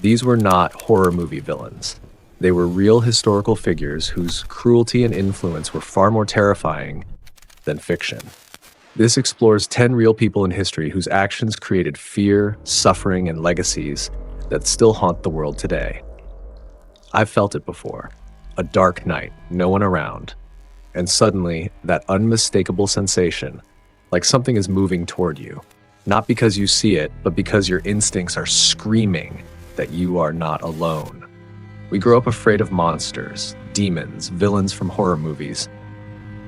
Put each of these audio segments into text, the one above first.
These were not horror movie villains. They were real historical figures whose cruelty and influence were far more terrifying than fiction. This explores 10 real people in history whose actions created fear, suffering, and legacies that still haunt the world today. I've felt it before. A dark night, no one around, and suddenly that unmistakable sensation, like something is moving toward you. Not because you see it, but because your instincts are screaming that you are not alone. We grow up afraid of monsters, demons, villains from horror movies.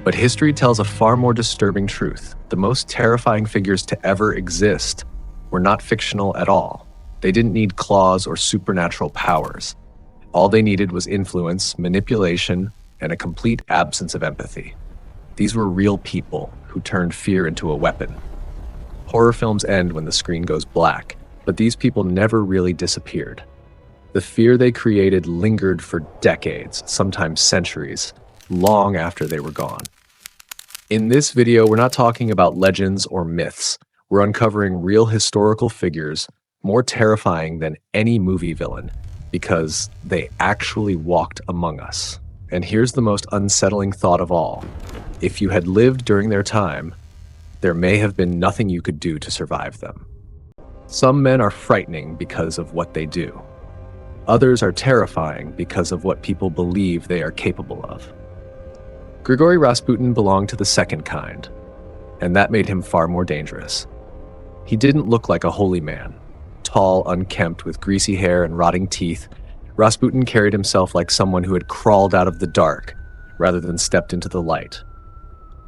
But history tells a far more disturbing truth. The most terrifying figures to ever exist were not fictional at all. They didn't need claws or supernatural powers. All they needed was influence, manipulation, and a complete absence of empathy. These were real people who turned fear into a weapon. Horror films end when the screen goes black, but these people never really disappeared. The fear they created lingered for decades, sometimes centuries, long after they were gone. In this video, we're not talking about legends or myths. We're uncovering real historical figures more terrifying than any movie villain because they actually walked among us. And here's the most unsettling thought of all. If you had lived during their time, there may have been nothing you could do to survive them. Some men are frightening because of what they do. Others are terrifying because of what people believe they are capable of. Grigory Rasputin belonged to the second kind, and that made him far more dangerous. He didn't look like a holy man. Tall, unkempt, with greasy hair and rotting teeth, Rasputin carried himself like someone who had crawled out of the dark rather than stepped into the light.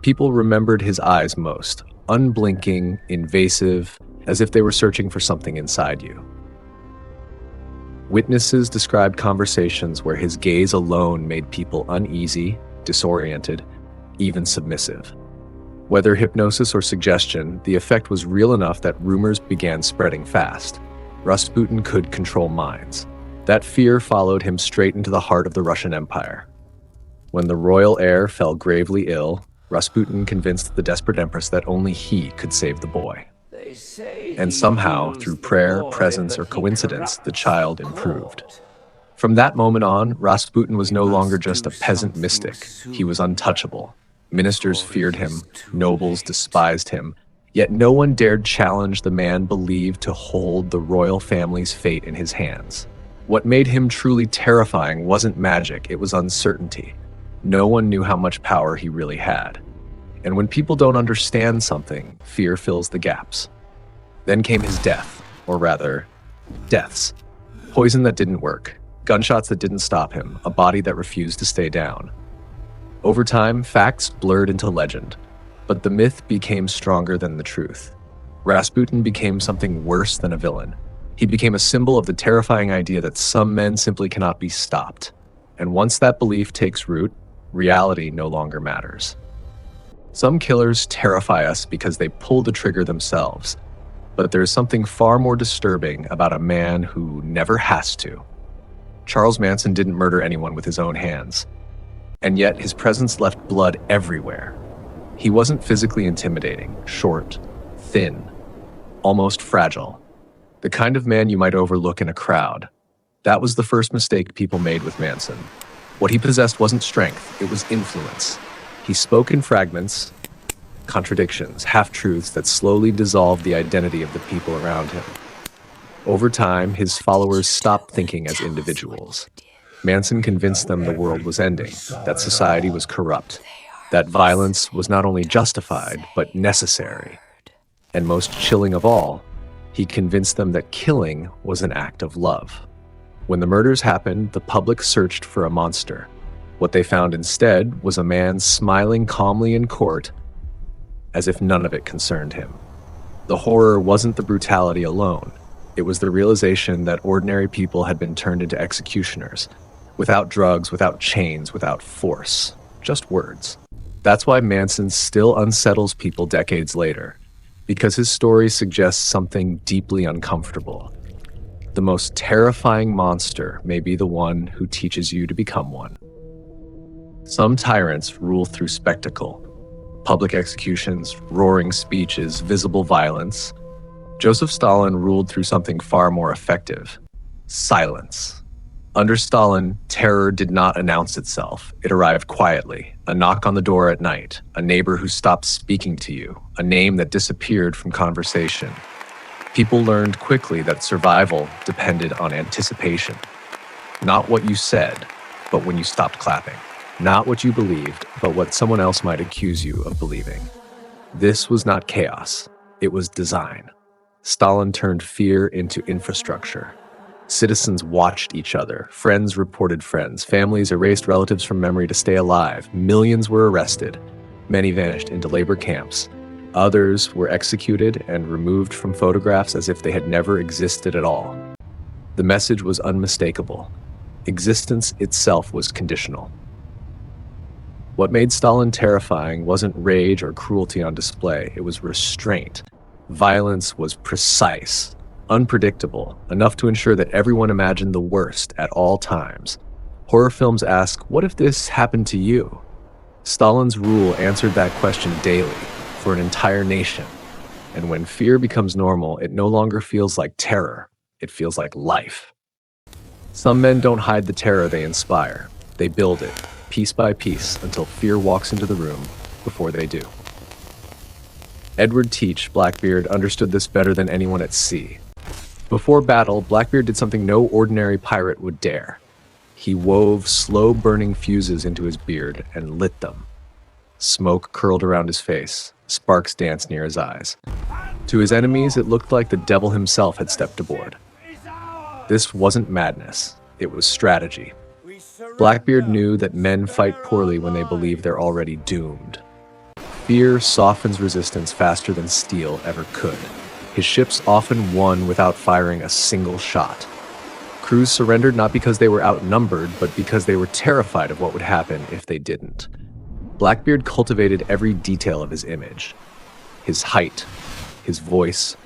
People remembered his eyes most, unblinking, invasive, as if they were searching for something inside you. Witnesses described conversations where his gaze alone made people uneasy, disoriented, even submissive. Whether hypnosis or suggestion, the effect was real enough that rumors began spreading fast. Rasputin could control minds. That fear followed him straight into the heart of the Russian Empire. When the royal heir fell gravely ill, Rasputin convinced the desperate empress that only he could save the boy. And somehow, through prayer, presence, or coincidence, the child improved. From that moment on, Rasputin was no longer just a peasant mystic. He was untouchable. Ministers feared him, nobles despised him, yet no one dared challenge the man believed to hold the royal family's fate in his hands. What made him truly terrifying wasn't magic, it was uncertainty. No one knew how much power he really had. And when people don't understand something, fear fills the gaps. Then came his death, or rather, deaths. Poison that didn't work, gunshots that didn't stop him, a body that refused to stay down. Over time, facts blurred into legend, but the myth became stronger than the truth. Rasputin became something worse than a villain. He became a symbol of the terrifying idea that some men simply cannot be stopped. And once that belief takes root, reality no longer matters. Some killers terrify us because they pull the trigger themselves, but there's something far more disturbing about a man who never has to. Charles Manson didn't murder anyone with his own hands, and yet his presence left blood everywhere. He wasn't physically intimidating, short, thin, almost fragile. The kind of man you might overlook in a crowd. That was the first mistake people made with Manson. What he possessed wasn't strength, it was influence. He spoke in fragments, contradictions, half-truths that slowly dissolved the identity of the people around him. Over time, his followers stopped thinking as individuals. Manson convinced them the world was ending, that society was corrupt, that violence was not only justified, but necessary. And most chilling of all, he convinced them that killing was an act of love. When the murders happened, the public searched for a monster. What they found instead was a man smiling calmly in court, as if none of it concerned him. The horror wasn't the brutality alone. It was the realization that ordinary people had been turned into executioners, without drugs, without chains, without force, just words. That's why Manson still unsettles people decades later, because his story suggests something deeply uncomfortable. The most terrifying monster may be the one who teaches you to become one. Some tyrants rule through spectacle, public executions, roaring speeches, visible violence. Joseph Stalin ruled through something far more effective, Silence. Under Stalin, terror did not announce itself. It arrived quietly. A knock on the door at night, a neighbor who stopped speaking to you, a name that disappeared from conversation. People learned quickly that survival depended on anticipation. Not what you said, but when you stopped clapping. Not what you believed, but what someone else might accuse you of believing. This was not chaos. It was design. Stalin turned fear into infrastructure. Citizens watched each other. Friends reported friends. Families erased relatives from memory to stay alive. Millions were arrested. Many vanished into labor camps. Others were executed and removed from photographs as if they had never existed at all. The message was unmistakable. Existence itself was conditional. What made Stalin terrifying wasn't rage or cruelty on display. It was restraint. Violence was precise, unpredictable, enough to ensure that everyone imagined the worst at all times. Horror films ask, what if this happened to you? Stalin's rule answered that question daily, for an entire nation. And when fear becomes normal, it no longer feels like terror. It feels like life. Some men don't hide the terror they inspire. They build it, piece by piece, until fear walks into the room before they do. Edward Teach, Blackbeard, understood this better than anyone at sea. Before battle, Blackbeard did something no ordinary pirate would dare. He wove slow-burning fuses into his beard and lit them. Smoke curled around his face. Sparks danced near his eyes. To his enemies, it looked like the devil himself had stepped aboard. This wasn't madness. It was strategy. Blackbeard knew that men fight poorly when they believe they're already doomed. Fear softens resistance faster than steel ever could. His ships often won without firing a single shot. Crews surrendered not because they were outnumbered, but because they were terrified of what would happen if they didn't. Blackbeard cultivated every detail of his image. His height, his voice,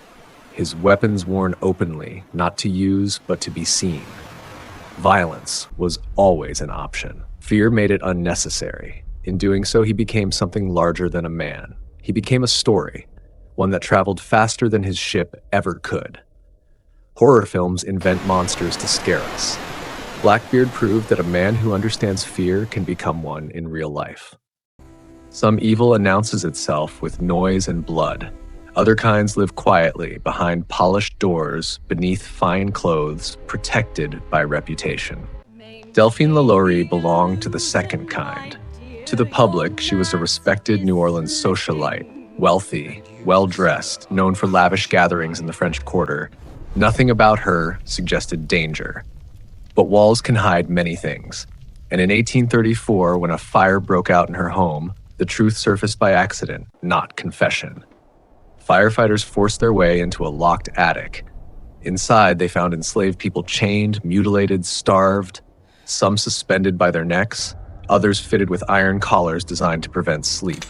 his weapons worn openly, not to use, but to be seen. Violence was always an option. Fear made it unnecessary. In doing so, he became something larger than a man. He became a story, one that traveled faster than his ship ever could. Horror films invent monsters to scare us. Blackbeard proved that a man who understands fear can become one in real life. Some evil announces itself with noise and blood. Other kinds live quietly, behind polished doors, beneath fine clothes, protected by reputation. Delphine LaLaurie belonged to the second kind. To the public, she was a respected New Orleans socialite, wealthy, well-dressed, known for lavish gatherings in the French Quarter. Nothing about her suggested danger. But walls can hide many things. And in 1834, when a fire broke out in her home, the truth surfaced by accident, not confession. Firefighters forced their way into a locked attic. Inside, they found enslaved people chained, mutilated, starved, some suspended by their necks, others fitted with iron collars designed to prevent sleep.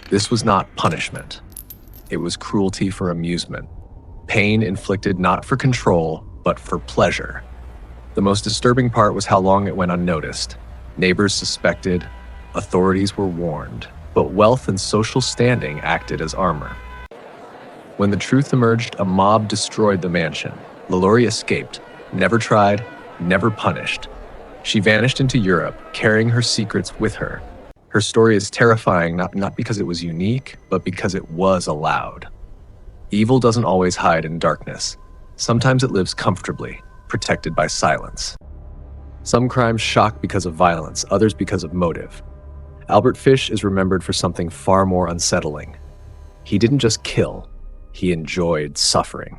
This was not punishment. It was cruelty for amusement. Pain inflicted not for control, but for pleasure. The most disturbing part was how long it went unnoticed. Neighbors suspected, authorities were warned, but wealth and social standing acted as armor. When the truth emerged, a mob destroyed the mansion. LaLaurie escaped, never tried, never punished. She vanished into Europe, carrying her secrets with her. Her story is terrifying not because it was unique, but because it was allowed. Evil doesn't always hide in darkness. Sometimes it lives comfortably, protected by silence. Some crimes shock because of violence, others because of motive. Albert Fish is remembered for something far more unsettling. He didn't just kill, he enjoyed suffering.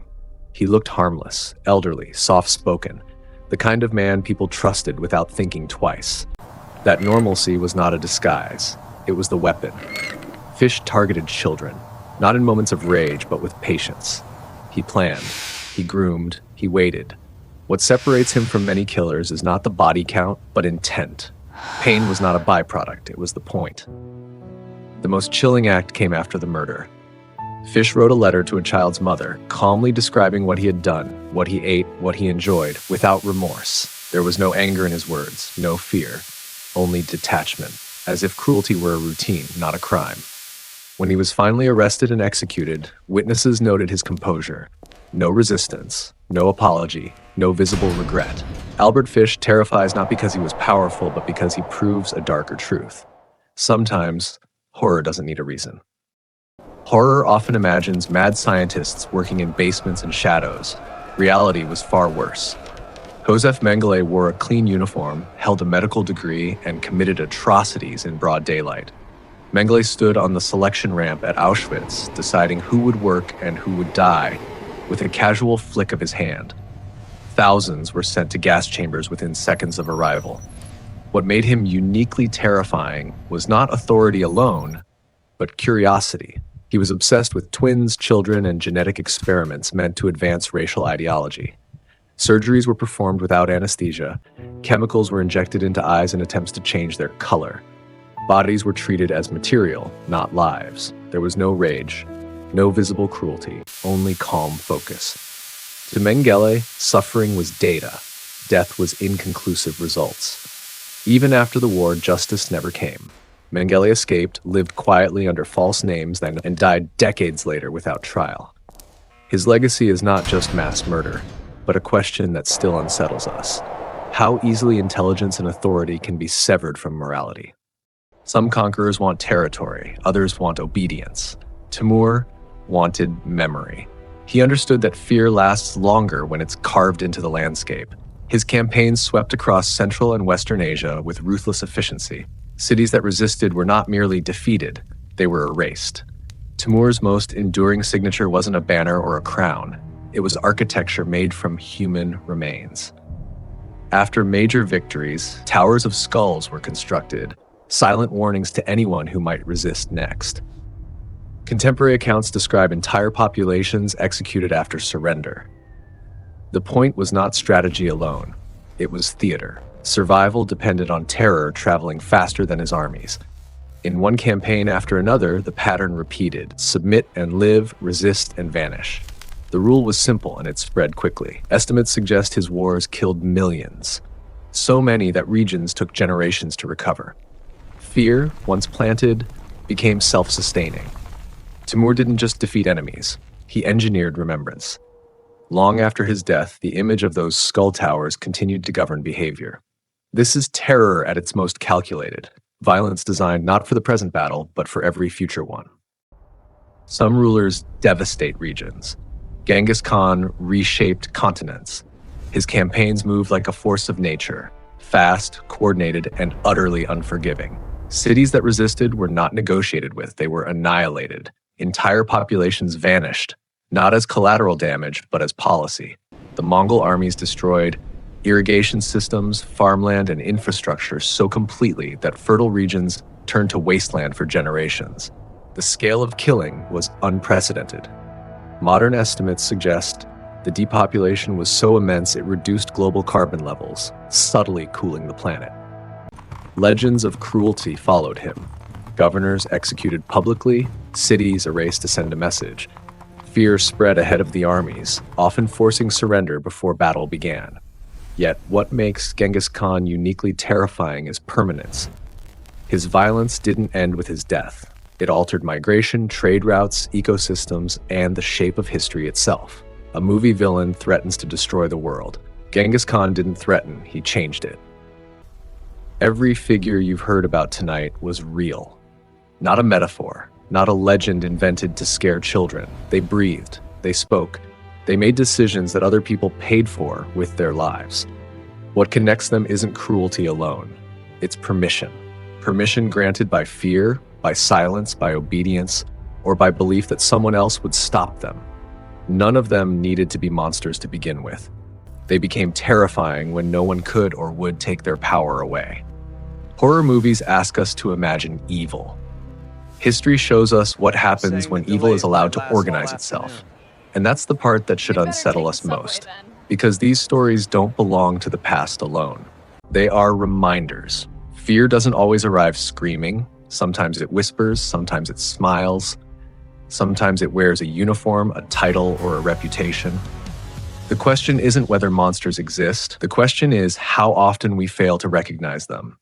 He looked harmless, elderly, soft-spoken, the kind of man people trusted without thinking twice. That normalcy was not a disguise, it was the weapon. Fish targeted children, not in moments of rage, but with patience. He planned, he groomed, he waited. What separates him from many killers is not the body count, but intent. Pain was not a byproduct, it was the point. The most chilling act came after the murder. Fish wrote a letter to a child's mother, calmly describing what he had done, what he ate, what he enjoyed, without remorse. There was no anger in his words, no fear, only detachment, as if cruelty were a routine, not a crime. When he was finally arrested and executed, witnesses noted his composure. No resistance, No apology, no visible regret. Albert Fish terrifies not because he was powerful, but because he proves a darker truth. Sometimes, horror doesn't need a reason. Horror often imagines mad scientists working in basements and shadows. Reality was far worse. Josef Mengele wore a clean uniform, held a medical degree, and committed atrocities in broad daylight. Mengele stood on the selection ramp at Auschwitz, deciding who would work and who would die, with a casual flick of his hand. Thousands were sent to gas chambers within seconds of arrival. What made him uniquely terrifying was not authority alone, but curiosity. He was obsessed with twins, children, and genetic experiments meant to advance racial ideology. Surgeries were performed without anesthesia. Chemicals were injected into eyes in attempts to change their color. Bodies were treated as material, not lives. There was no rage, no visible cruelty, only calm focus. To Mengele, suffering was data. Death was inconclusive results. Even after the war, justice never came. Mengele escaped, lived quietly under false names, and died decades later without trial. His legacy is not just mass murder, but a question that still unsettles us. How easily intelligence and authority can be severed from morality. Some conquerors want territory, others want obedience. Timur wanted memory. He understood that fear lasts longer when it's carved into the landscape. His campaigns swept across Central and Western Asia with ruthless efficiency. Cities that resisted were not merely defeated, they were erased. Timur's most enduring signature wasn't a banner or a crown. It was architecture made from human remains. After major victories, towers of skulls were constructed, silent warnings to anyone who might resist next. Contemporary accounts describe entire populations executed after surrender. The point was not strategy alone. It was theater. Survival depended on terror traveling faster than his armies. In one campaign after another, the pattern repeated: submit and live, resist and vanish. The rule was simple and it spread quickly. Estimates suggest his wars killed millions, so many that regions took generations to recover. Fear, once planted, became self-sustaining. Timur didn't just defeat enemies, he engineered remembrance. Long after his death, the image of those skull towers continued to govern behavior. This is terror at its most calculated, violence designed not for the present battle, but for every future one. Some rulers devastate regions. Genghis Khan reshaped continents. His campaigns moved like a force of nature, fast, coordinated, and utterly unforgiving. Cities that resisted were not negotiated with, they were annihilated. Entire populations vanished, not as collateral damage, but as policy. The Mongol armies destroyed irrigation systems, farmland, and infrastructure so completely that fertile regions turned to wasteland for generations. The scale of killing was unprecedented. Modern estimates suggest the depopulation was so immense it reduced global carbon levels, subtly cooling the planet. Legends of cruelty followed him. Governors executed publicly, cities erased to send a message. Fear spread ahead of the armies, often forcing surrender before battle began. Yet what makes Genghis Khan uniquely terrifying is permanence. His violence didn't end with his death. It altered migration, trade routes, ecosystems, and the shape of history itself. A movie villain threatens to destroy the world. Genghis Khan didn't threaten, he changed it. Every figure you've heard about tonight was real. Not a metaphor, not a legend invented to scare children. They breathed, they spoke, they made decisions that other people paid for with their lives. What connects them isn't cruelty alone, it's permission. Permission granted by fear, by silence, by obedience, or by belief that someone else would stop them. None of them needed to be monsters to begin with. They became terrifying when no one could or would take their power away. Horror movies ask us to imagine evil. History shows us what happens when evil is allowed to organize itself. And that's the part that should unsettle us most, because these stories don't belong to the past alone. They are reminders. Fear doesn't always arrive screaming. Sometimes it whispers, sometimes it smiles, sometimes it wears a uniform, a title, or a reputation. The question isn't whether monsters exist. The question is how often we fail to recognize them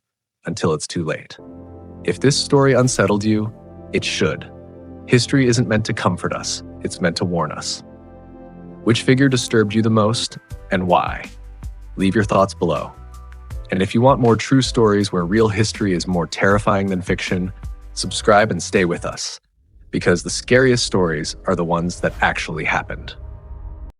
until it's too late. If this story unsettled you, it should. History isn't meant to comfort us, it's meant to warn us. Which figure disturbed you the most and why? Leave your thoughts below. And if you want more true stories where real history is more terrifying than fiction, subscribe and stay with us, because the scariest stories are the ones that actually happened.